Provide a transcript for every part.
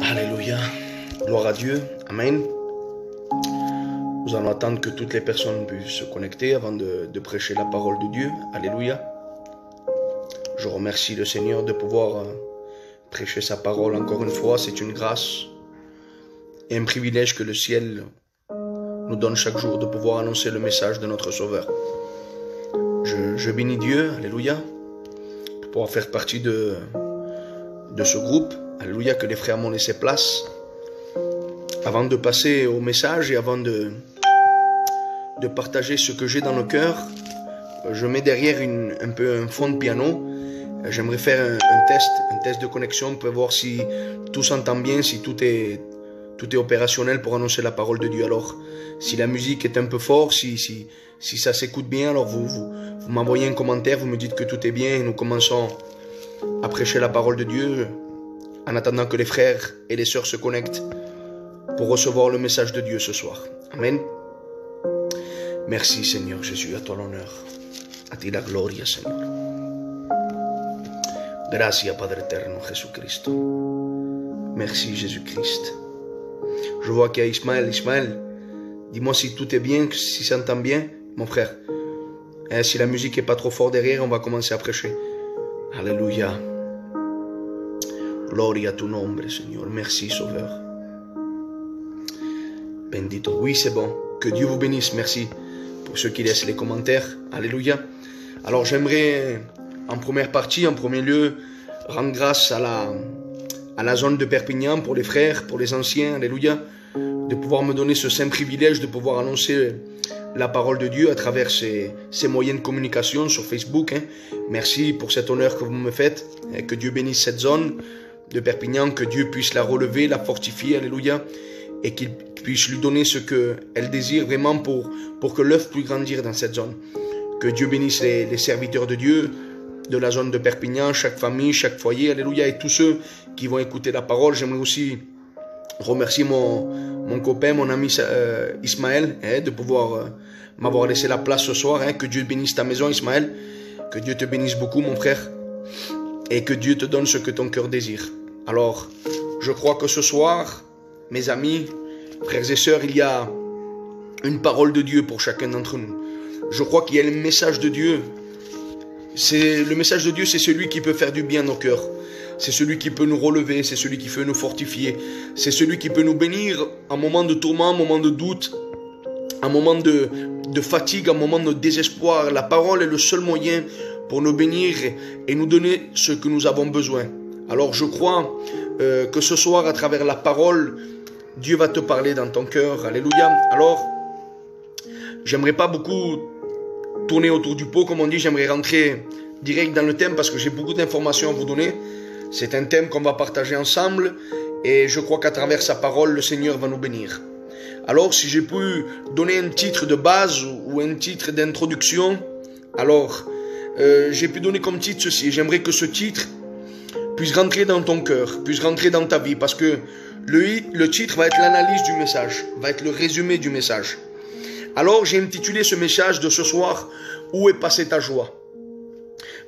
Alléluia. Gloire à Dieu. Amen. Nous allons attendre que toutes les personnes puissent se connecter avant de prêcher la parole de Dieu. Alléluia. Je remercie le Seigneur de pouvoir prêcher sa parole encore une fois. C'est une grâce et un privilège que le ciel nous donne chaque jour de pouvoir annoncer le message de notre Sauveur. Je bénis Dieu, alléluia, pour pouvoir faire partie de ce groupe, alléluia, que les frères m'ont laissé place. Avant de passer au message et avant de partager ce que j'ai dans le cœur, je mets derrière un peu un fond de piano. J'aimerais faire un test de connexion pour voir si tout s'entend bien, si tout est opérationnel pour annoncer la parole de Dieu. Alors, si la musique est un peu fort, si ça s'écoute bien, alors vous m'envoyez un commentaire, vous me dites que tout est bien et nous commençons à prêcher la parole de Dieu en attendant que les frères et les sœurs se connectent pour recevoir le message de Dieu ce soir. Amen. Merci Seigneur Jésus, à toi l'honneur, a ti la gloria Seigneur. Gracias Padre eterno Jesucristo. Merci Jésus-Christ. Je vois qu'il y a Ismaël. Ismaël, dis-moi si tout est bien, si ça entend bien, mon frère. Si la musique est pas trop fort derrière, on va commencer à prêcher. Alléluia. Gloria a tu nombre, Seigneur. Merci, Sauveur. Bendito. Oui, c'est bon. Que Dieu vous bénisse. Merci pour ceux qui laissent les commentaires. Alléluia. Alors, j'aimerais, en première partie, en premier lieu, rendre grâce à la zone de Perpignan pour les frères, pour les anciens. Alléluia. De pouvoir me donner ce saint privilège de pouvoir annoncer la parole de Dieu à travers ces moyens de communication sur Facebook. Merci pour cet honneur que vous me faites. Que Dieu bénisse cette zone de Perpignan, que Dieu puisse la relever, la fortifier, alléluia, et qu'il puisse lui donner ce qu'elle désire vraiment pour que l'œuvre puisse grandir dans cette zone. Que Dieu bénisse les serviteurs de Dieu de la zone de Perpignan, chaque famille, chaque foyer, alléluia, et tous ceux qui vont écouter la parole. J'aimerais aussi remercier mon copain, mon ami Ismaël, de pouvoir m'avoir laissé la place ce soir. Que Dieu bénisse ta maison, Ismaël. Que Dieu te bénisse beaucoup, mon frère. Et que Dieu te donne ce que ton cœur désire. Alors, je crois que ce soir, mes amis, frères et sœurs, il y a une parole de Dieu pour chacun d'entre nous. Je crois qu'il y a le message de Dieu. Le message de Dieu, c'est celui qui peut faire du bien à nos cœurs. C'est celui qui peut nous relever, c'est celui qui peut nous fortifier. C'est celui qui peut nous bénir en moment de tourment, en moment de doute, en moment de fatigue, en moment de désespoir. La parole est le seul moyen pour nous bénir et nous donner ce que nous avons besoin. Alors je crois que ce soir, à travers la parole, Dieu va te parler dans ton cœur. Alléluia. Alors, j'aimerais pas beaucoup tourner autour du pot, comme on dit. J'aimerais rentrer direct dans le thème parce que j'ai beaucoup d'informations à vous donner. C'est un thème qu'on va partager ensemble et je crois qu'à travers sa parole, le Seigneur va nous bénir. Alors, si j'ai pu donner un titre de base ou un titre d'introduction, alors j'ai pu donner comme titre ceci. J'aimerais que ce titre puisse rentrer dans ton cœur, puisse rentrer dans ta vie, parce que le titre va être l'analyse du message, va être le résumé du message. Alors, j'ai intitulé ce message de ce soir, « Où est passée ta joie ?»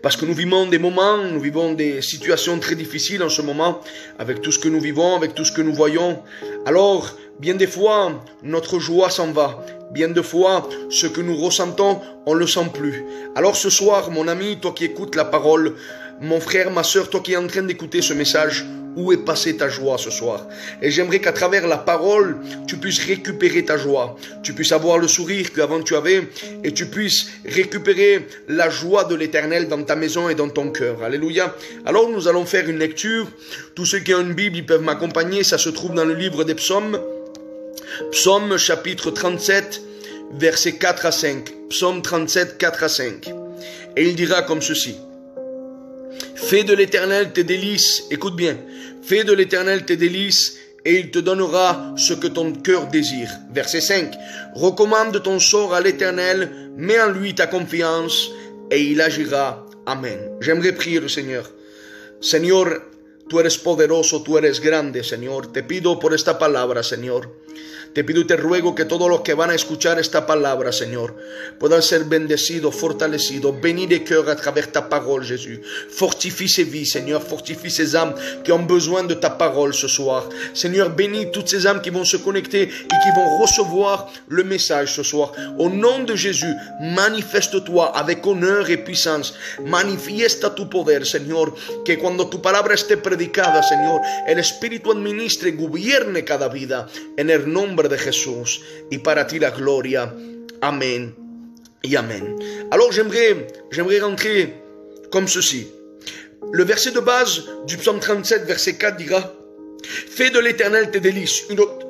Parce que nous vivons des moments, nous vivons des situations très difficiles en ce moment, avec tout ce que nous vivons, avec tout ce que nous voyons. Alors, bien des fois, notre joie s'en va. Bien des fois, ce que nous ressentons, on ne le sent plus. Alors ce soir, mon ami, toi qui écoutes la parole, mon frère, ma soeur, toi qui es en train d'écouter ce message, où est passée ta joie ce soir? Et j'aimerais qu'à travers la parole, tu puisses récupérer ta joie. Tu puisses avoir le sourire qu'avant tu avais et tu puisses récupérer la joie de l'Éternel dans ta maison et dans ton cœur. Alléluia. Alors nous allons faire une lecture. Tous ceux qui ont une Bible, ils peuvent m'accompagner. Ça se trouve dans le livre des psaumes. Psaume chapitre 37, versets 4 à 5. Psaume 37, 4 à 5. Et il dira comme ceci. Fais de l'Éternel tes délices, écoute bien, fais de l'Éternel tes délices et il te donnera ce que ton cœur désire. Verset 5, recommande ton sort à l'Éternel, mets en lui ta confiance et il agira. Amen. J'aimerais prier le Seigneur. Señor, tú eres poderoso, tú eres grande, Señor. Te pido por esta palabra, Señor. Te pido y te ruego que todos los que van a escuchar esta palabra, Señor, puedan ser bendecidos, fortalecidos, bénis des cœurs à travers ta parole, Jésus. Fortifie ces vies, Seigneur, fortifie ces âmes qui ont besoin de ta parole ce soir. Seigneur, bénis toutes ces âmes qui vont se connecter et qui vont recevoir le message ce soir. Au nom de Jésus, manifeste-toi avec honneur et puissance. Manifiesta tu poder, Señor, que cuando tu palabra esté predicada, Señor, el Espíritu administre y gobierne cada vida, en el nombre de Jesús, y para ti la gloria. Amen et amen. Alors j'aimerais rentrer comme ceci. Le verset de base du psaume 37, verset 4 dira: fais de l'Éternel tes délices.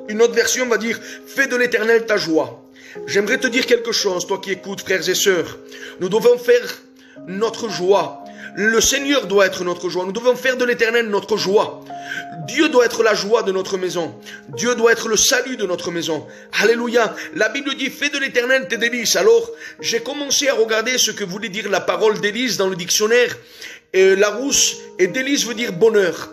Une autre version va dire: fais de l'Éternel ta joie. J'aimerais te dire quelque chose, toi qui écoutes, frères et sœurs. Nous devons faire notre joie. Le Seigneur doit être notre joie. Nous devons faire de l'Éternel notre joie. Dieu doit être la joie de notre maison. Dieu doit être le salut de notre maison. Alléluia. La Bible dit: fais de l'Éternel tes délices. Alors, j'ai commencé à regarder ce que voulait dire la parole délice dans le dictionnaire. Et Larousse, et délice veut dire bonheur.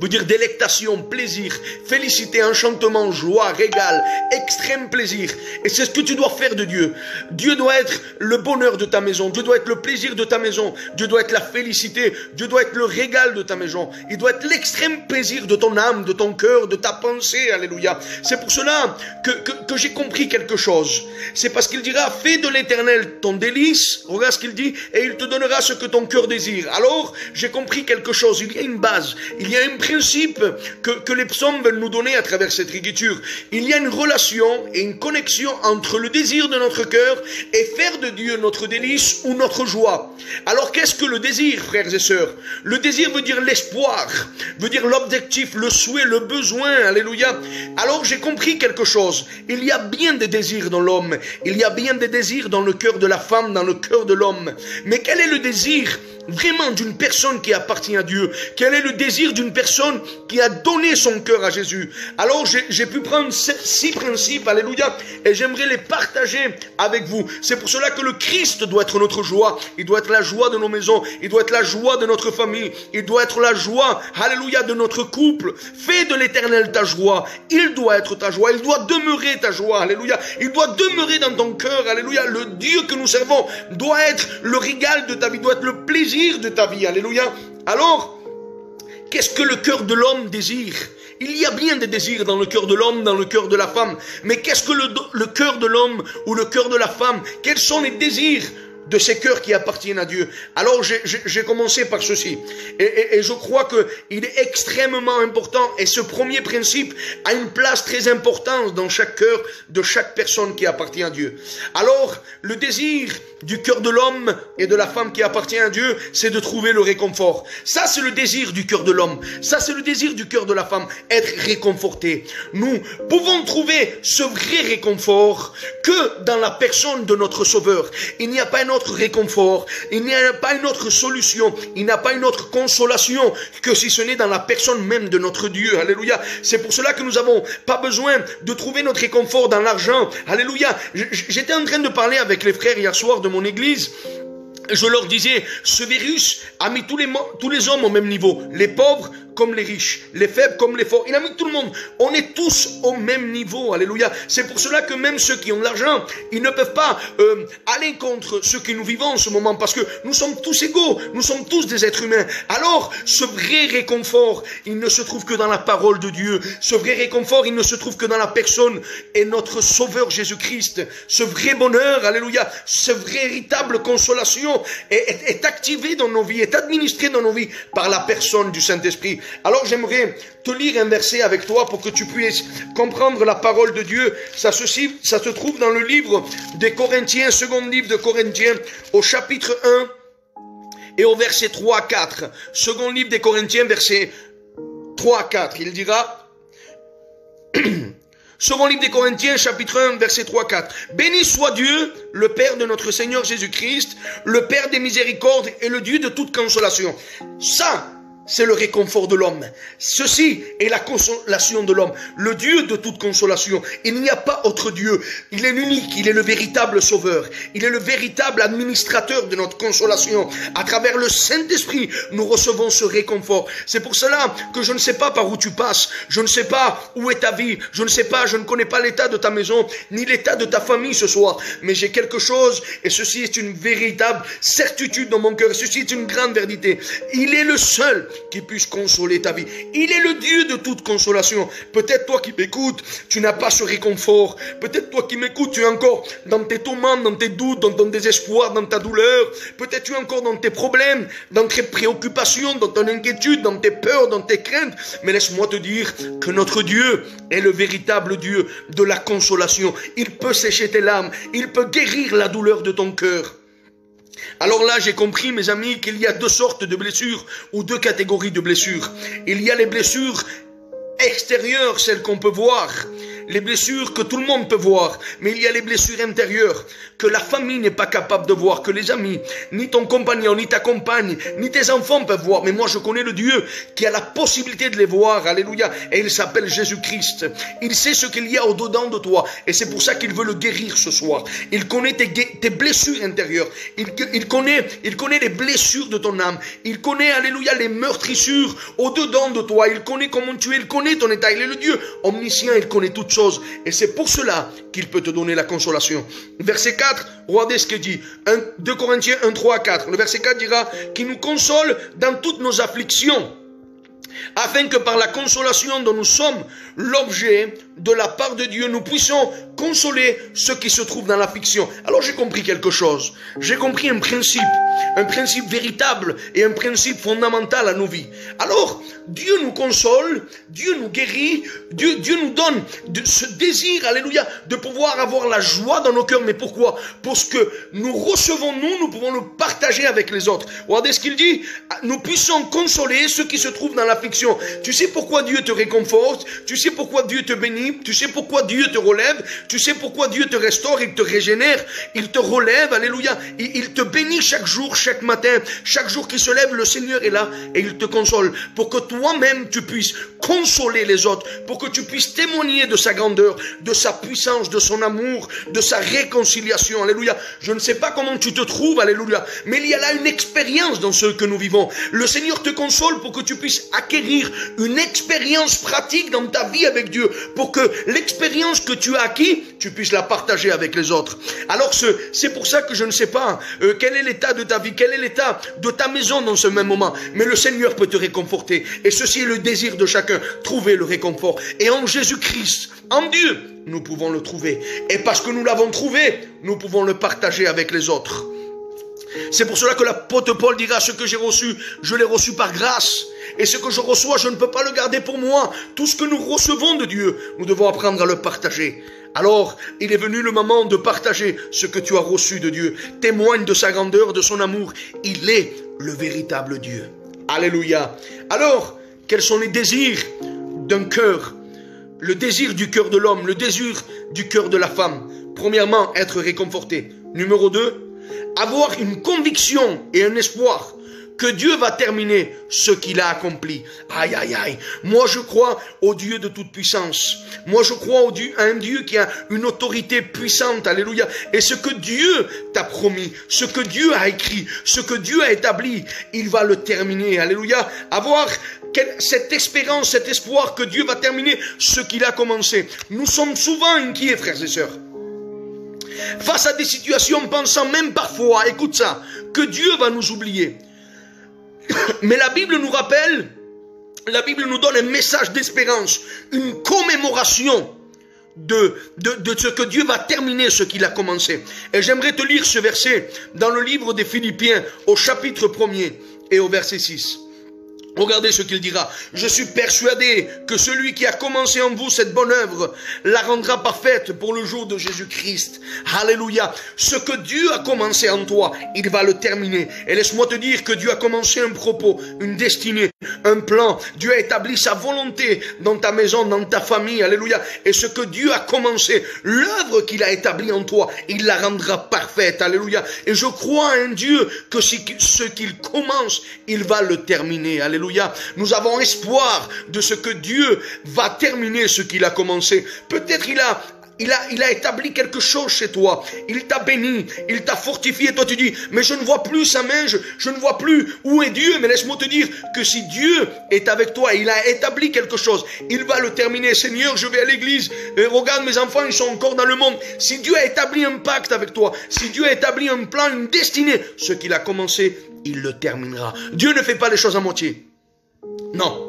Veut dire délectation, plaisir, félicité, enchantement, joie, régal, extrême plaisir. Et c'est ce que tu dois faire de Dieu. Dieu doit être le bonheur de ta maison. Dieu doit être le plaisir de ta maison. Dieu doit être la félicité. Dieu doit être le régal de ta maison. Il doit être l'extrême plaisir de ton âme, de ton cœur, de ta pensée. Alléluia. C'est pour cela que j'ai compris quelque chose. C'est parce qu'il dira: fais de l'Éternel ton délice. Regarde ce qu'il dit: et il te donnera ce que ton cœur désire. Alors, j'ai compris quelque chose. Il y a une base. Il y a un principe que les psaumes veulent nous donner à travers cette écriture. Il y a une relation et une connexion entre le désir de notre cœur et faire de Dieu notre délice ou notre joie. Alors qu'est-ce que le désir, frères et sœurs? Le désir veut dire l'espoir, veut dire l'objectif, le souhait, le besoin. Alléluia. Alors j'ai compris quelque chose. Il y a bien des désirs dans l'homme. Il y a bien des désirs dans le cœur de la femme, dans le cœur de l'homme. Mais quel est le désir vraiment d'une personne qui appartient à Dieu? Quel est le désir d'une personne qui a donné son cœur à Jésus? Alors j'ai pu prendre 6 principes, alléluia, et j'aimerais les partager avec vous. C'est pour cela que le Christ doit être notre joie. Il doit être la joie de nos maisons. Il doit être la joie de notre famille. Il doit être la joie, alléluia, de notre couple. Fais de l'Éternel ta joie. Il doit être ta joie. Il doit demeurer ta joie, alléluia. Il doit demeurer dans ton cœur, alléluia. Le Dieu que nous servons doit être le régal de ta vie, doit être le plaisir de ta vie, alléluia. Alors, qu'est-ce que le cœur de l'homme désire? Il y a bien des désirs dans le cœur de l'homme, dans le cœur de la femme. Mais qu'est-ce que le cœur de l'homme ou le cœur de la femme? Quels sont les désirs de ces cœurs qui appartiennent à Dieu? Alors j'ai commencé par ceci, et je crois qu'il est extrêmement important, et ce premier principe a une place très importante dans chaque cœur de chaque personne qui appartient à Dieu. Alors le désir du cœur de l'homme et de la femme qui appartient à Dieu, c'est de trouver le réconfort. Ça c'est le désir du cœur de l'homme, ça c'est le désir du cœur de la femme, être réconforté. Nous pouvons trouver ce vrai réconfort que dans la personne de notre Sauveur. Il n'y a pas un autre réconfort, il n'y a pas une autre solution, il n'y a pas une autre consolation que si ce n'est dans la personne même de notre Dieu. Alléluia. C'est pour cela que nous n'avons pas besoin de trouver notre réconfort dans l'argent. Alléluia. J'étais en train de parler avec les frères hier soir de mon église. Je leur disais, ce virus a mis tous les hommes au même niveau, les pauvres comme les riches, les faibles comme les forts. Il a mis tout le monde. On est tous au même niveau. Alléluia. C'est pour cela que même ceux qui ont de l'argent, ils ne peuvent pas aller contre ceux que nous vivons en ce moment, parce que nous sommes tous égaux. Nous sommes tous des êtres humains. Alors, ce vrai réconfort, il ne se trouve que dans la parole de Dieu. Ce vrai réconfort, il ne se trouve que dans la personne et notre Sauveur Jésus-Christ. Ce vrai bonheur, alléluia, ce véritable consolation est activé dans nos vies, est administré dans nos vies par la personne du Saint-Esprit. Alors j'aimerais te lire un verset avec toi pour que tu puisses comprendre la parole de Dieu. Ça se trouve dans le livre des Corinthiens, second livre de Corinthiens, au chapitre 1 et au verset 3 à 4. Second livre des Corinthiens, verset 3 à 4. Il dira... Second livre des Corinthiens, chapitre 1, verset 3-4. Béni soit Dieu, le Père de notre Seigneur Jésus-Christ, le Père des miséricordes et le Dieu de toute consolation. Ça, c'est le réconfort de l'homme. Ceci est la consolation de l'homme, le Dieu de toute consolation. Il n'y a pas autre Dieu. Il est l'unique, il est le véritable sauveur. Il est le véritable administrateur de notre consolation. À travers le Saint-Esprit, nous recevons ce réconfort. C'est pour cela que je ne sais pas par où tu passes. Je ne sais pas où est ta vie. Je ne sais pas, je ne connais pas l'état de ta maison, ni l'état de ta famille ce soir. Mais j'ai quelque chose, et ceci est une véritable certitude dans mon cœur. Ceci est une grande vérité. Il est le seul qui puisse consoler ta vie. Il est le Dieu de toute consolation. Peut-être toi qui m'écoutes, tu n'as pas ce réconfort. Peut-être toi qui m'écoutes, tu es encore dans tes tourments, dans tes doutes, dans ton désespoir, dans ta douleur. Peut-être tu es encore dans tes problèmes, dans tes préoccupations, dans ton inquiétude, dans tes peurs, dans tes craintes. Mais laisse-moi te dire que notre Dieu est le véritable Dieu de la consolation. Il peut sécher tes larmes. Il peut guérir la douleur de ton cœur. Alors là, j'ai compris, mes amis, qu'il y a deux sortes de blessures ou deux catégories de blessures. Il y a les blessures extérieures, celles qu'on peut voir, les blessures que tout le monde peut voir, mais il y a les blessures intérieures que la famille n'est pas capable de voir, que les amis, ni ton compagnon, ni ta compagne, ni tes enfants peuvent voir. Mais moi, je connais le Dieu qui a la possibilité de les voir. Alléluia. Et il s'appelle Jésus-Christ. Il sait ce qu'il y a au-dedans de toi. Et c'est pour ça qu'il veut le guérir ce soir. Il connaît tes blessures intérieures. Il connaît les blessures de ton âme. Il connaît, alléluia, les meurtrissures au-dedans de toi. Il connaît comment tu es. Il connaît ton état. Il est le Dieu omniscient. Il connaît toutes choses. Et c'est pour cela qu'il peut te donner la consolation. Verset 4, regardez ce qu'il dit. 2 Corinthiens 1, 3 à 4. Le verset 4 dira qu'il nous console dans toutes nos afflictions, afin que par la consolation dont nous sommes l'objet de la part de Dieu, nous puissions consoler ceux qui se trouvent dans l'affliction. Alors j'ai compris quelque chose. J'ai compris un principe véritable et un principe fondamental à nos vies. Alors, Dieu nous console, Dieu nous guérit, Dieu nous donne ce désir, alléluia, de pouvoir avoir la joie dans nos cœurs. Mais pourquoi? Parce que nous recevons, nous pouvons le partager avec les autres. Regardez ce qu'il dit. Nous puissions consoler ceux qui se trouvent dans l'affliction. Tu sais pourquoi Dieu te réconforte? Tu sais pourquoi Dieu te bénit? Tu sais pourquoi Dieu te relève? Tu sais pourquoi Dieu te restaure? Il te régénère, il te relève, alléluia. Il te bénit chaque jour, chaque matin, chaque jour qui se lève, le Seigneur est là et il te console pour que toi-même tu puisses consoler les autres, pour que tu puisses témoigner de sa grandeur, de sa puissance, de son amour, de sa réconciliation, alléluia. Je ne sais pas comment tu te trouves, alléluia, mais il y a là une expérience dans ce que nous vivons. Le Seigneur te console pour que tu puisses acquérir une expérience pratique dans ta vie avec Dieu, pour que l'expérience que tu as acquis, tu puisses la partager avec les autres. Alors c'est pour ça que je ne sais pas quel est l'état de ta vie, quel est l'état de ta maison dans ce même moment, mais le Seigneur peut te réconforter, et ceci est le désir de chacun, trouver le réconfort. Et en Jésus-Christ, en Dieu, nous pouvons le trouver, et parce que nous l'avons trouvé, nous pouvons le partager avec les autres. C'est pour cela que l'apôtre Paul dira: ce que j'ai reçu, je l'ai reçu par grâce. Et ce que je reçois, je ne peux pas le garder pour moi. Tout ce que nous recevons de Dieu, nous devons apprendre à le partager. Alors, il est venu le moment de partager ce que tu as reçu de Dieu. Témoigne de sa grandeur, de son amour. Il est le véritable Dieu. Alléluia. Alors, quels sont les désirs d'un cœur? Le désir du cœur de l'homme, le désir du cœur de la femme. Premièrement, être réconforté. Numéro 2, avoir une conviction et un espoir que Dieu va terminer ce qu'il a accompli. Aïe, aïe, aïe. Moi, je crois au Dieu de toute puissance. Moi, je crois à un Dieu qui a une autorité puissante. Alléluia. Et ce que Dieu t'a promis, ce que Dieu a écrit, ce que Dieu a établi, il va le terminer. Alléluia. Avoir cette espérance, cet espoir que Dieu va terminer ce qu'il a commencé. Nous sommes souvent inquiets, frères et sœurs, face à des situations, pensant même parfois, écoute ça, que Dieu va nous oublier. Mais la Bible nous rappelle, la Bible nous donne un message d'espérance, une commémoration de ce que Dieu va terminer ce qu'il a commencé. Et j'aimerais te lire ce verset dans le livre des Philippiens au chapitre 1er et au verset 6. Regardez ce qu'il dira. Je suis persuadé que celui qui a commencé en vous cette bonne œuvre la rendra parfaite pour le jour de Jésus-Christ. Alléluia. Ce que Dieu a commencé en toi, il va le terminer. Et laisse-moi te dire que Dieu a commencé un propos, une destinée, un plan. Dieu a établi sa volonté dans ta maison, dans ta famille. Alléluia. Et ce que Dieu a commencé, l'œuvre qu'il a établie en toi, il la rendra parfaite. Alléluia. Et je crois à un Dieu que ce qu'il commence, il va le terminer. Alléluia. Alléluia. Nous avons espoir de ce que Dieu va terminer ce qu'il a commencé. Peut-être il a établi quelque chose chez toi. Il t'a béni, il t'a fortifié. Toi tu dis, mais je ne vois plus sa main, je ne vois plus où est Dieu. Mais laisse-moi te dire que si Dieu est avec toi, il a établi quelque chose, il va le terminer. Seigneur, je vais à l'église, et regarde mes enfants, ils sont encore dans le monde. Si Dieu a établi un pacte avec toi, si Dieu a établi un plan, une destinée, ce qu'il a commencé, il le terminera. Dieu ne fait pas les choses à moitié. Non.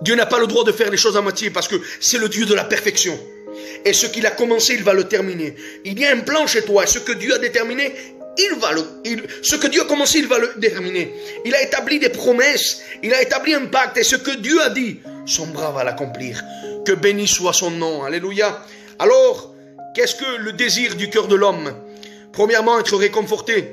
Dieu n'a pas le droit de faire les choses à moitié parce que c'est le Dieu de la perfection. Et ce qu'il a commencé, il va le terminer. Il y a un plan chez toi. Et ce que Dieu a déterminé, ce que Dieu a commencé, il va le terminer. Il a établi des promesses. Il a établi un pacte. Et ce que Dieu a dit, son bras va l'accomplir. Que béni soit son nom. Alléluia. Alors, qu'est-ce que le désir du cœur de l'homme? Premièrement, être réconforté.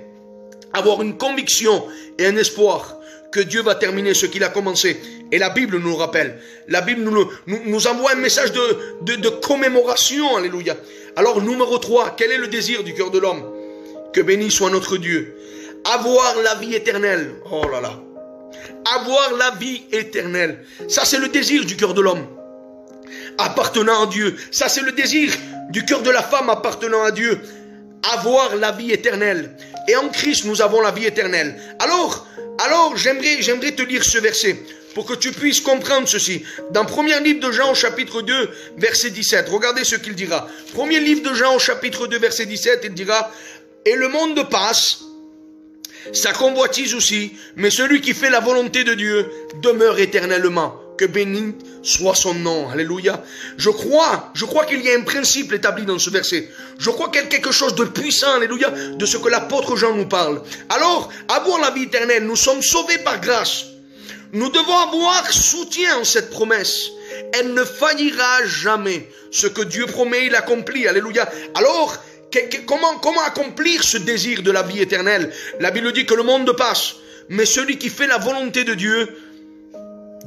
Avoir une conviction et un espoir que Dieu va terminer ce qu'il a commencé. Et la Bible nous le rappelle. La Bible nous envoie un message de commémoration. Alléluia. Alors, numéro 3, quel est le désir du cœur de l'homme? Que béni soit notre Dieu. Avoir la vie éternelle. Oh là là. Avoir la vie éternelle. Ça, c'est le désir du cœur de l'homme. Appartenant à Dieu. Ça, c'est le désir du cœur de la femme appartenant à Dieu. Avoir la vie éternelle. Et en Christ, nous avons la vie éternelle. Alors, j'aimerais te lire ce verset pour que tu puisses comprendre ceci. Dans premier livre de Jean au chapitre 2, verset 17, regardez ce qu'il dira. Premier livre de Jean au chapitre 2, verset 17, il dira, « Et le monde passe, sa convoitise aussi, mais celui qui fait la volonté de Dieu demeure éternellement. » Que béni soit son nom. Alléluia. Je crois qu'il y a un principe établi dans ce verset. Je crois qu'il y a quelque chose de puissant, alléluia, de ce que l'apôtre Jean nous parle. Alors, avoir la vie éternelle, nous sommes sauvés par grâce. Nous devons avoir soutien en cette promesse. Elle ne faillira jamais. Ce que Dieu promet, il accomplit. Alléluia. Alors, comment accomplir ce désir de la vie éternelle? La Bible dit que le monde passe, mais celui qui fait la volonté de Dieu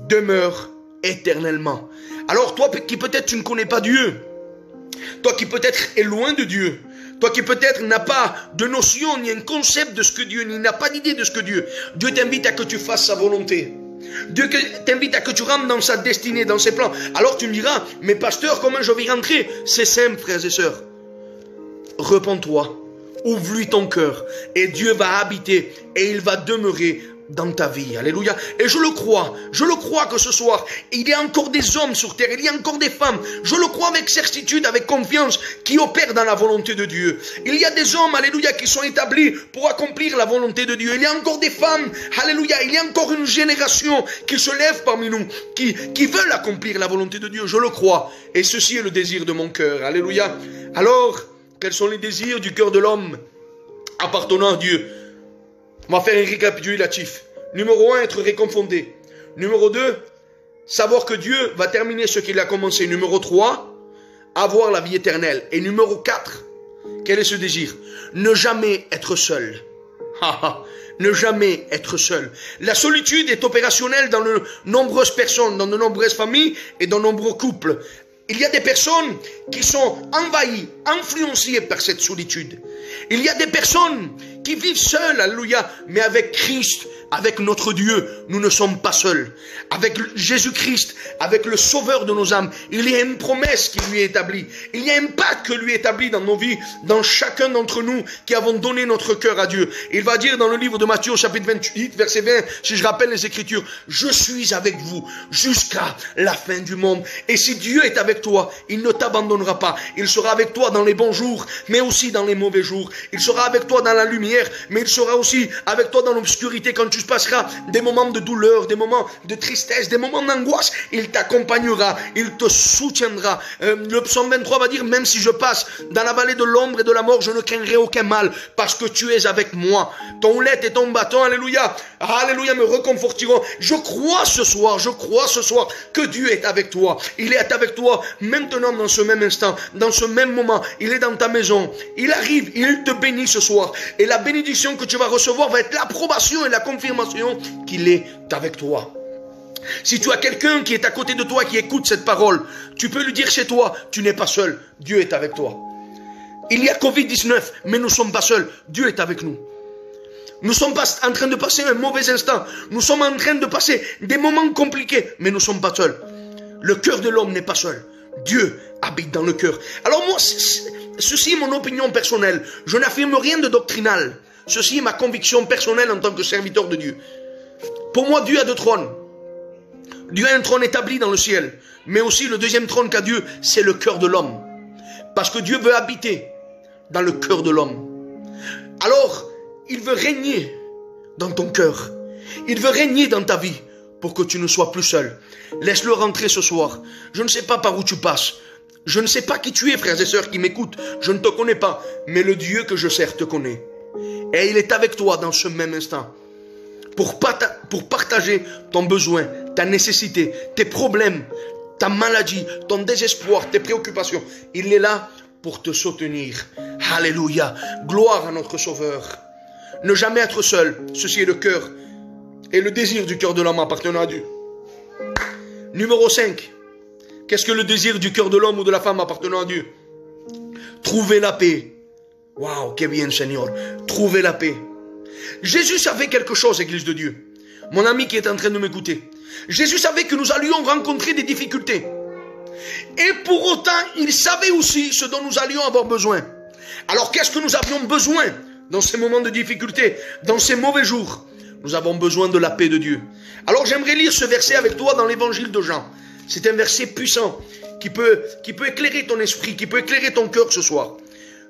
demeure éternellement. Alors toi qui peut-être tu ne connais pas Dieu, toi qui peut-être es loin de Dieu, toi qui peut-être n'as pas de notion ni un concept de ce que Dieu, ni n'a pas d'idée de ce que Dieu t'invite à que tu fasses sa volonté. Dieu t'invite à que tu rentres dans sa destinée, dans ses plans. Alors tu me diras, mais pasteur, comment je vais rentrer? C'est simple, frères et sœurs. Repens-toi, ouvre-lui ton cœur et Dieu va habiter et il va demeurer dans ta vie. Alléluia. Et je le crois que ce soir, il y a encore des hommes sur terre, il y a encore des femmes, je le crois avec certitude, avec confiance, qui opèrent dans la volonté de Dieu. Il y a des hommes, alléluia, qui sont établis pour accomplir la volonté de Dieu. Il y a encore des femmes, alléluia, il y a encore une génération qui se lève parmi nous, qui veulent accomplir la volonté de Dieu. Je le crois. Et ceci est le désir de mon cœur. Alléluia. Alors, quels sont les désirs du cœur de l'homme appartenant à Dieu? On va faire un récapitulatif. Numéro 1, être réconforté. Numéro 2, savoir que Dieu va terminer ce qu'il a commencé. Numéro 3, avoir la vie éternelle. Et numéro 4, quel est ce désir? Ne jamais être seul. Ne jamais être seul. La solitude est opérationnelle dans de nombreuses personnes, dans de nombreuses familles et dans de nombreux couples. Il y a des personnes qui sont envahies, influencées par cette solitude. Il y a des personnes qui vivent seules, alléluia, mais avec Christ, avec notre Dieu, nous ne sommes pas seuls. Avec Jésus-Christ, avec le Sauveur de nos âmes, il y a une promesse qui lui est établie. Il y a un pacte que lui établi dans nos vies, dans chacun d'entre nous qui avons donné notre cœur à Dieu. Il va dire dans le livre de Matthieu, chapitre 28, verset 20, si je rappelle les Écritures, « Je suis avec vous jusqu'à la fin du monde. » Et si Dieu est avec toi, il ne t'abandonnera pas. Il sera avec toi dans les bons jours, mais aussi dans les mauvais jours. Il sera avec toi dans la lumière, mais il sera aussi avec toi dans l'obscurité quand tu passeras des moments de douleur, des moments de tristesse, des moments d'angoisse. Il t'accompagnera, il te soutiendra. Le psaume 23 va dire, même si je passe dans la vallée de l'ombre et de la mort, je ne craindrai aucun mal, parce que tu es avec moi. Ton houlette et ton bâton, alléluia, alléluia, me reconforteront. Je crois ce soir que Dieu est avec toi. Il est avec toi maintenant dans ce même instant, dans ce même moment. Il est dans ta maison. Il arrive, il te bénit ce soir. Et la bénédiction que tu vas recevoir va être l'approbation et la confirmation qu'il est avec toi. Si tu as quelqu'un qui est à côté de toi, qui écoute cette parole, tu peux lui dire chez toi, tu n'es pas seul, Dieu est avec toi. Il y a Covid-19, mais nous ne sommes pas seuls, Dieu est avec nous. Nous ne sommes pas en train de passer un mauvais instant. Nous sommes en train de passer des moments compliqués. Mais nous ne sommes pas seuls. Le cœur de l'homme n'est pas seul. Dieu habite dans le cœur. Alors moi, ceci est mon opinion personnelle. Je n'affirme rien de doctrinal. Ceci est ma conviction personnelle en tant que serviteur de Dieu. Pour moi, Dieu a deux trônes. Dieu a un trône établi dans le ciel. Mais aussi le deuxième trône qu'a Dieu, c'est le cœur de l'homme. Parce que Dieu veut habiter dans le cœur de l'homme. Alors, il veut régner dans ton cœur. Il veut régner dans ta vie pour que tu ne sois plus seul. Laisse-le rentrer ce soir. Je ne sais pas par où tu passes. Je ne sais pas qui tu es, frères et sœurs qui m'écoutent. Je ne te connais pas. Mais le Dieu que je sers te connaît. Et il est avec toi dans ce même instant. Pour partager ton besoin, ta nécessité, tes problèmes, ta maladie, ton désespoir, tes préoccupations. Il est là pour te soutenir. Alléluia. Gloire à notre Sauveur. Ne jamais être seul. Ceci est le cœur et le désir du cœur de l'homme appartenant à Dieu. Numéro 5. Qu'est-ce que le désir du cœur de l'homme ou de la femme appartenant à Dieu? Trouver la paix. Waouh, que bien, Seigneur. Trouver la paix. Jésus savait quelque chose, Église de Dieu. Mon ami qui est en train de m'écouter. Jésus savait que nous allions rencontrer des difficultés. Et pour autant, il savait aussi ce dont nous allions avoir besoin. Alors qu'est-ce que nous avions besoin dans ces moments de difficulté, dans ces mauvais jours? Nous avons besoin de la paix de Dieu. Alors j'aimerais lire ce verset avec toi dans l'évangile de Jean. C'est un verset puissant qui peut éclairer ton esprit, qui peut éclairer ton cœur ce soir.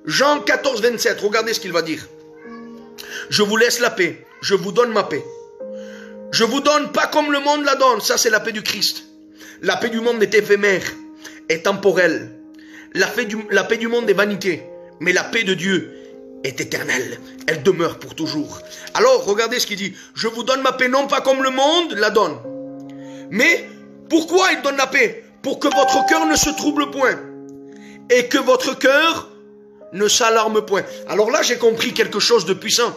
Jean 14, 27, regardez ce qu'il va dire. Je vous laisse la paix, je vous donne ma paix. Je vous donne pas comme le monde la donne, ça c'est la paix du Christ. La paix du monde est éphémère, est temporelle. La paix du monde est vanité, mais la paix de Dieu est éternelle, elle demeure pour toujours. Alors regardez ce qu'il dit, je vous donne ma paix non pas comme le monde la donne. Mais pourquoi il donne la paix? Pour que votre cœur ne se trouble point et que votre cœur ne s'alarme point. Alors là j'ai compris quelque chose de puissant.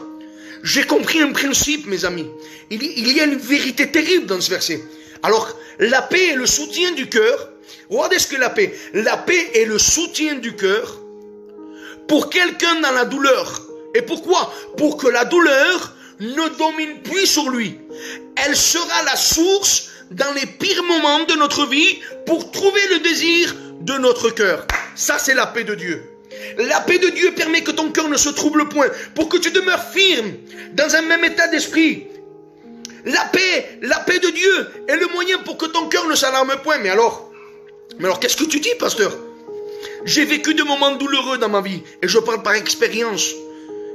J'ai compris un principe, mes amis. Il y a une vérité terrible dans ce verset. Alors la paix est le soutien du cœur. Regardez ce que la paix. La paix est le soutien du cœur pour quelqu'un dans la douleur. Et pourquoi? Pour que la douleur ne domine plus sur lui. Elle sera la source dans les pires moments de notre vie pour trouver le désir de notre cœur. Ça, c'est la paix de Dieu. La paix de Dieu permet que ton cœur ne se trouble point, pour que tu demeures firme dans un même état d'esprit. La paix de Dieu est le moyen pour que ton cœur ne s'alarme point. Mais alors qu'est-ce que tu dis, pasteur? J'ai vécu des moments douloureux dans ma vie, et je parle par expérience.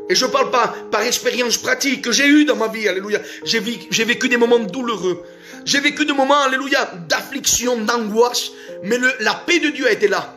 Et je ne parle pas par expérience pratique que j'ai eu dans ma vie, alléluia. J'ai vécu des moments douloureux. J'ai vécu des moments, alléluia, d'affliction, d'angoisse. Mais la paix de Dieu a été là.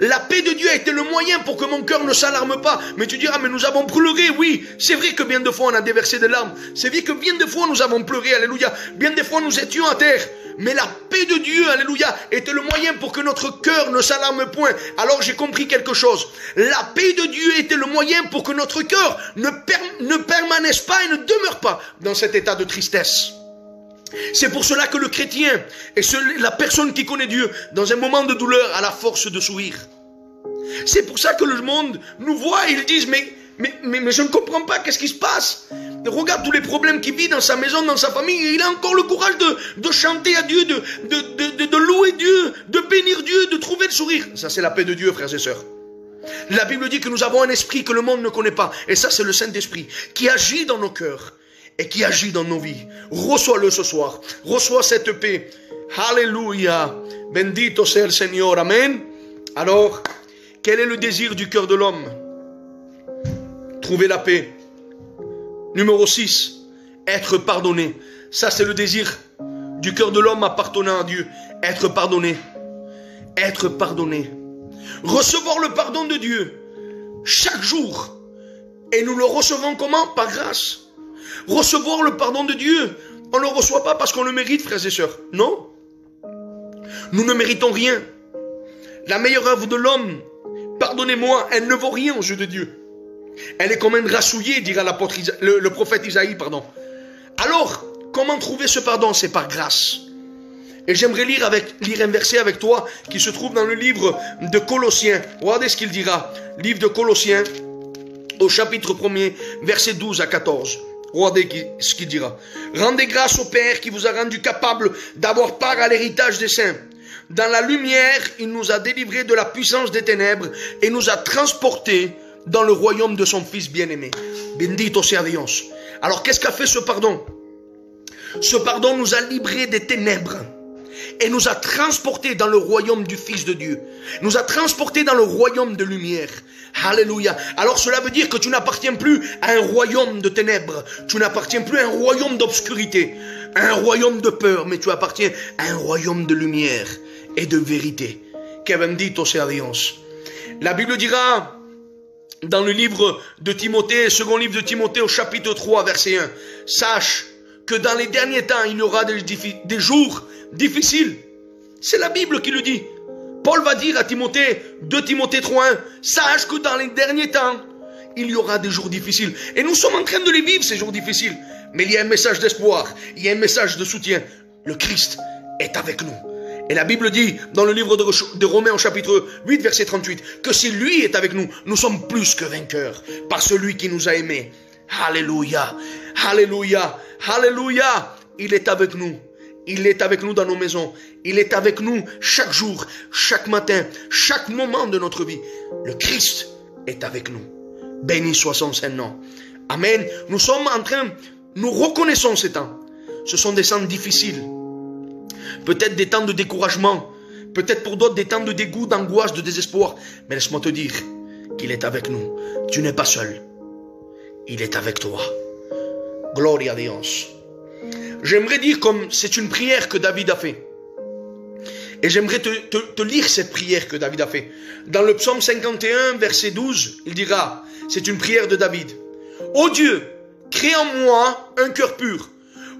La paix de Dieu a été le moyen pour que mon cœur ne s'alarme pas. Mais tu diras, mais nous avons pleuré, oui. C'est vrai que bien de fois on a déversé des larmes. C'est vrai que bien de fois nous avons pleuré, alléluia. Bien de fois nous étions à terre. Mais la paix de Dieu, alléluia, était le moyen pour que notre cœur ne s'alarme point. Alors j'ai compris quelque chose. La paix de Dieu était le moyen pour que notre cœur ne permanesse pas et ne demeure pas dans cet état de tristesse. C'est pour cela que le chrétien et la personne qui connaît Dieu dans un moment de douleur a la force de sourire. C'est pour ça que le monde nous voit et ils disent mais je ne comprends pas, qu'est-ce qui se passe? Regarde tous les problèmes qu'il vit dans sa maison, dans sa famille, et il a encore le courage de chanter à Dieu, de louer Dieu, de bénir Dieu, de trouver le sourire. Ça c'est la paix de Dieu, frères et sœurs. La Bible dit que nous avons un esprit que le monde ne connaît pas, et ça c'est le Saint-Esprit qui agit dans nos cœurs et qui agit dans nos vies. Reçois-le ce soir. Reçois cette paix. Alléluia. Bendito sea el Seigneur. Amen. Alors, quel est le désir du cœur de l'homme? Trouver la paix. Numéro 6. Être pardonné. Ça, c'est le désir du cœur de l'homme appartenant à Dieu. Être pardonné. Être pardonné. Recevoir le pardon de Dieu chaque jour. Et nous le recevons comment? Par grâce. Recevoir le pardon de Dieu, on ne le reçoit pas parce qu'on le mérite, frères et sœurs. Non. Nous ne méritons rien. La meilleure œuvre de l'homme, pardonnez-moi, elle ne vaut rien aux yeux de Dieu. Elle est comme un drap souillé, dira le prophète Isaïe, pardon. Alors, comment trouver ce pardon? C'est par grâce. Et j'aimerais lire un verset avec toi qui se trouve dans le livre de Colossiens. Regardez ce qu'il dira. Livre de Colossiens, au chapitre 1er, versets 12 à 14. Regardez ce qu'il dira. Rendez grâce au Père qui vous a rendu capable d'avoir part à l'héritage des saints. Dans la lumière, il nous a délivrés de la puissance des ténèbres et nous a transportés dans le royaume de son Fils bien-aimé. Bendito sea Dios. Alors qu'est-ce qu'a fait ce pardon? Ce pardon nous a livrés des ténèbres et nous a transportés dans le royaume du Fils de Dieu. Nous a transportés dans le royaume de lumière. Alléluia. Alors cela veut dire que tu n'appartiens plus à un royaume de ténèbres. Tu n'appartiens plus à un royaume d'obscurité, à un royaume de peur, mais tu appartiens à un royaume de lumière et de vérité. Que bendito sea Dios. La Bible dira dans le livre de Timothée, second livre de Timothée au chapitre 3, verset 1. Sache que dans les derniers temps, il y aura des jours difficiles. C'est la Bible qui le dit. Paul va dire à Timothée, 2 Timothée 3.1, sache que dans les derniers temps, il y aura des jours difficiles. Et nous sommes en train de les vivre, ces jours difficiles. Mais il y a un message d'espoir, il y a un message de soutien. Le Christ est avec nous. Et la Bible dit, dans le livre de Romains au chapitre 8, verset 38, que si lui est avec nous, nous sommes plus que vainqueurs par celui qui nous a aimés. Alléluia, alléluia, alléluia. Il est avec nous. Il est avec nous dans nos maisons. Il est avec nous chaque jour, chaque matin, chaque moment de notre vie. Le Christ est avec nous. Béni soit son Saint-Nom. Amen. Nous sommes en train, nous reconnaissons ces temps. Ce sont des temps difficiles. Peut-être des temps de découragement. Peut-être pour d'autres des temps de dégoût, d'angoisse, de désespoir. Mais laisse-moi te dire qu'il est avec nous. Tu n'es pas seul. Il est avec toi. Gloria a Dios. J'aimerais dire comme c'est une prière que David a fait. Et j'aimerais te lire cette prière que David a fait. Dans le psaume 51, verset 12, il dira, c'est une prière de David. Ô Dieu, crée en moi un cœur pur.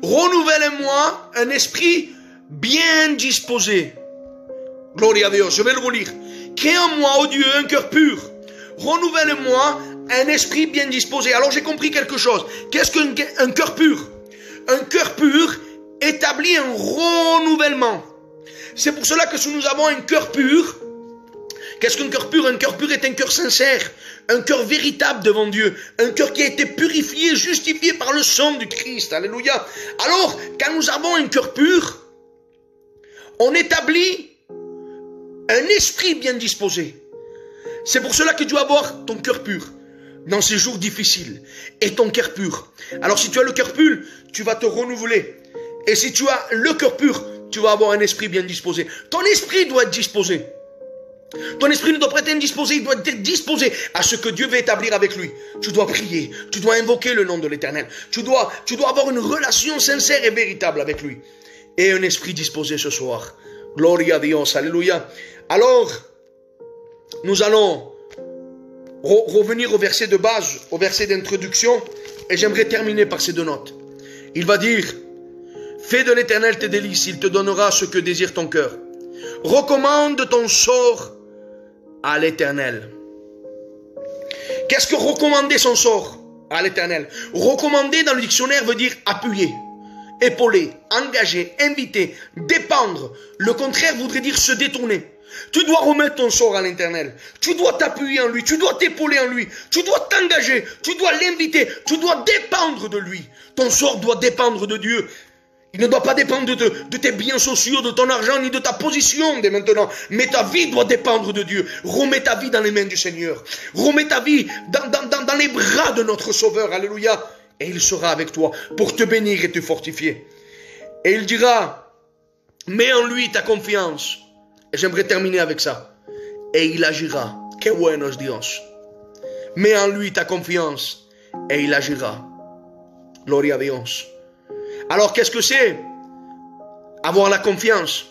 Renouvelle en moi un esprit bien disposé. Gloria a Dios. Je vais le relire. Crée en moi, ô Dieu, un cœur pur. Renouvelle-moi un esprit bien disposé. Alors j'ai compris quelque chose. Qu'est-ce qu'un cœur pur? Un cœur pur établit un renouvellement. C'est pour cela que si nous avons un cœur pur, qu'est-ce qu'un cœur pur? Un cœur pur est un cœur sincère, un cœur véritable devant Dieu, un cœur qui a été purifié, justifié par le sang du Christ. Alléluia. Alors, quand nous avons un cœur pur, on établit un esprit bien disposé. C'est pour cela que tu dois avoir ton cœur pur dans ces jours difficiles et ton cœur pur. Alors si tu as le cœur pur, tu vas te renouveler. Et si tu as le cœur pur, tu vas avoir un esprit bien disposé. Ton esprit doit être disposé. Ton esprit ne doit pas être indisposé, il doit être disposé à ce que Dieu veut établir avec lui. Tu dois prier, tu dois invoquer le nom de l'Éternel. Tu dois avoir une relation sincère et véritable avec lui. Et un esprit disposé ce soir. Gloria a Dios, alléluia. Alors, nous allons revenir au verset de base, au verset d'introduction, et j'aimerais terminer par ces 2 notes. Il va dire, fais de l'Éternel tes délices, il te donnera ce que désire ton cœur. Recommande ton sort à l'Éternel. Qu'est-ce que recommander son sort à l'Éternel? Recommander dans le dictionnaire veut dire appuyer, épauler, engager, inviter, dépendre. Le contraire voudrait dire se détourner. Tu dois remettre ton sort à l'Éternel. Tu dois t'appuyer en lui. Tu dois t'épauler en lui. Tu dois t'engager. Tu dois l'inviter. Tu dois dépendre de lui. Ton sort doit dépendre de Dieu. Il ne doit pas dépendre de tes biens sociaux, de ton argent, ni de ta position dès maintenant. Mais ta vie doit dépendre de Dieu. Remets ta vie dans les mains du Seigneur. Remets ta vie dans les bras de notre Sauveur. Alléluia. Et il sera avec toi pour te bénir et te fortifier. Et il dira, mets en lui ta confiance. Et j'aimerais terminer avec ça. Et il agira. Que buenos Dios. Mets en lui ta confiance. Et il agira. Gloria a Dios. Alors qu'est-ce que c'est? Avoir la confiance.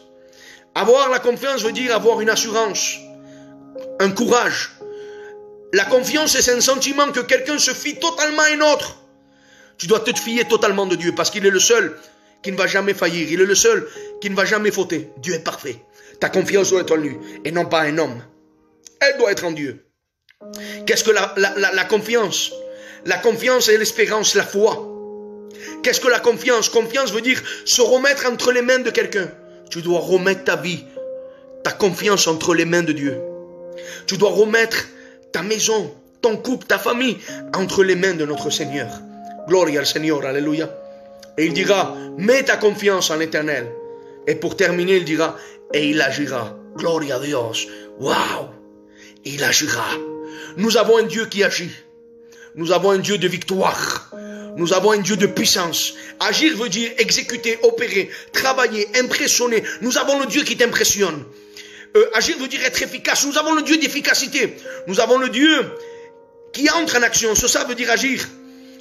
Avoir la confiance veut dire avoir une assurance. Un courage. La confiance, c'est un sentiment que quelqu'un se fie totalement à un autre. Tu dois te fier totalement de Dieu parce qu'il est le seul qui ne va jamais faillir. Il est le seul qui ne va jamais fauter. Dieu est parfait. Ta confiance doit être en lui et non pas un homme. Elle doit être en Dieu. Qu'est-ce que la confiance? La confiance est l'espérance, la foi. Qu'est-ce que la confiance? Confiance veut dire se remettre entre les mains de quelqu'un. Tu dois remettre ta vie, ta confiance entre les mains de Dieu. Tu dois remettre ta maison, ton couple, ta famille entre les mains de notre Seigneur. Gloria al Seigneur, alléluia. Et il dira, mets ta confiance en l'Éternel. Et pour terminer, il dira, et il agira. Gloria a Dios. Waouh! Il agira. Nous avons un Dieu qui agit. Nous avons un Dieu de victoire. Nous avons un Dieu de puissance. Agir veut dire exécuter, opérer, travailler, impressionner. Nous avons le Dieu qui t'impressionne. Agir veut dire être efficace. Nous avons le Dieu d'efficacité. Nous avons le Dieu qui entre en action. Ça veut dire agir.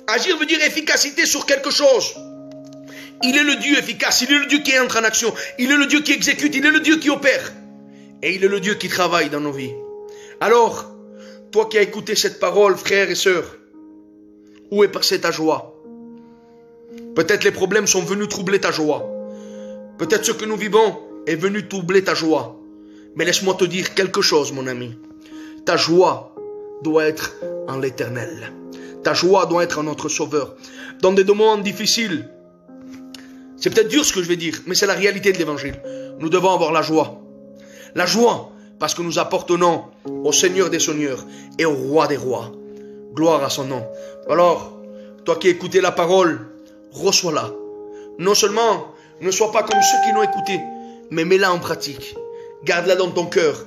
Agir veut dire efficacité sur quelque chose. Il est le Dieu efficace. Il est le Dieu qui entre en action. Il est le Dieu qui exécute. Il est le Dieu qui opère. Et il est le Dieu qui travaille dans nos vies. Alors, toi qui as écouté cette parole, frères et sœurs, où est passée ta joie? Peut-être les problèmes sont venus troubler ta joie. Peut-être ce que nous vivons est venu troubler ta joie. Mais laisse-moi te dire quelque chose, mon ami. Ta joie doit être en l'Éternel. Ta joie doit être en notre Sauveur. Dans des moments difficiles, c'est peut-être dur ce que je vais dire, mais c'est la réalité de l'Évangile. Nous devons avoir la joie. La joie, parce que nous appartenons au Seigneur des Seigneurs et au Roi des Rois. Gloire à son nom. Alors, toi qui as écouté la parole, reçois-la. Non seulement, ne sois pas comme ceux qui l'ont écouté, mais mets-la en pratique. Garde-la dans ton cœur.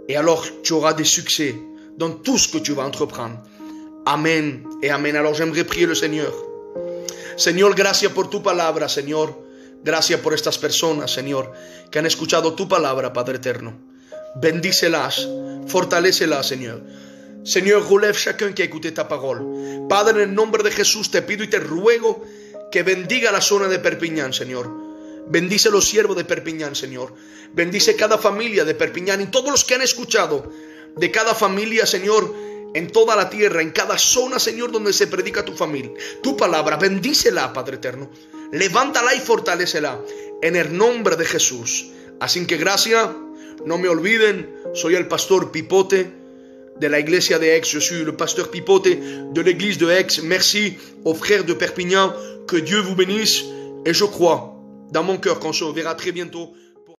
Et alors, tu auras des succès dans tout ce que tu vas entreprendre. Amen et amen. Alors, j'aimerais prier le Seigneur. Señor, gracias por tu palabra, Señor. Gracias por estas personas, Señor, que han escuchado tu palabra, Padre eterno. Bendícelas, fortalécelas, Señor. Señor, relève chacun qui a écouté ta parole. Padre, en el nombre de Jesús te pido y te ruego que bendiga la zona de Perpiñán, Señor. Bendice los siervos de Perpiñán, Señor. Bendice cada familia de Perpiñán y todos los que han escuchado de cada familia, Señor, en toda la tierra, en cada zona, Señor, donde se predica tu familia, tu palabra. Bendícela, Padre eterno. Levántala y fortalécela en el nombre de Jesús. Así que gracias. No me olviden, soy el pastor Pipote de la iglesia de Aix. Je suis le pasteur Pipote de l'église de Aix. Merci aux frères de Perpignan. Que Dieu vous bénisse. Et je crois dans mon cœur qu'on se verra très bientôt